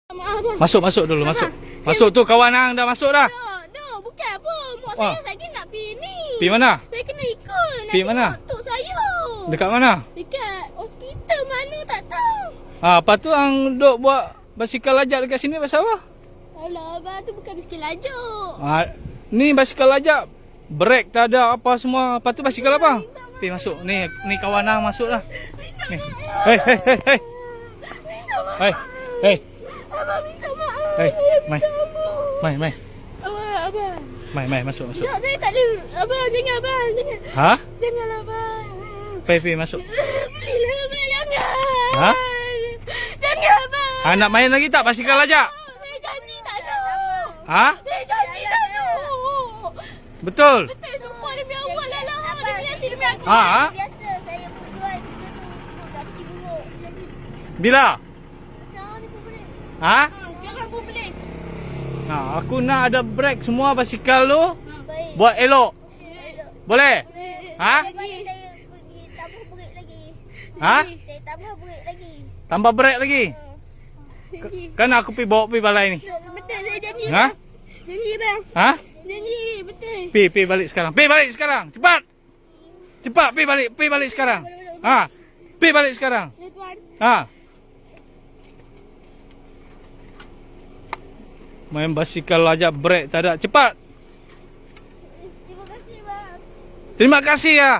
Masuk dulu, masuk. Masuk tu kawan hang dah masuk dah. No, bukan apa. Mak saya lagi nak pergi ni. Pergi mana? Saya kena ikut. Pergi mana? Untuk saya. Dekat mana? Dekat hospital mana tak tahu. Lepas tu hang duk buat basikal lajak dekat sini pasal apa? Alah, abang tu bukan bisikal lajuk. Ni basikal lajak. Brek tak ada apa semua. Lepas tu basikal apa? Pergi masuk. Ni kawan hang masuk lah. Ni. Hei. Hei. Hei. Abang minta maaf. Hei. Saya minta Mai. maaf. Abang. Mai, masuk. Tak, saya tak ada. Abang, jangan abang. Jangan. Ha? Jangan abang. Pergi masuk. Belilah abang, jangan. Ha? Jangan abang. Nak main lagi tak basikal lajak? Saya janji tak nak. Ha? Saya janji tak nak. Betul? Betul, sumpah demi Allah lah lah. Demi Yasir, demi aku. Ha? Biasa saya pun jual juga tu kaki buruk. Bila? Sekarang ni pun boleh. Ha? Sekarang pun boleh. Aku nak ada brek semua basikal tu. Baik. Buat elok. Elok. Boleh? Ha? Lepas ni saya pergi tambah brek lagi. Ha? Saya tambah brek lagi. Tambah brek lagi? Kan aku bawa pergi balai ni. Betul, saya janji. Ha? Janji bang. Ha? Janji, betul. Pergi balik sekarang. Pergi balik sekarang. Cepat. Cepat pergi balik sekarang. Ha? Pergi balik sekarang. Ya tuan. Ha? Main basikal lajak brek tak ada. Cepat. Terima kasih bang. Terima kasih ya.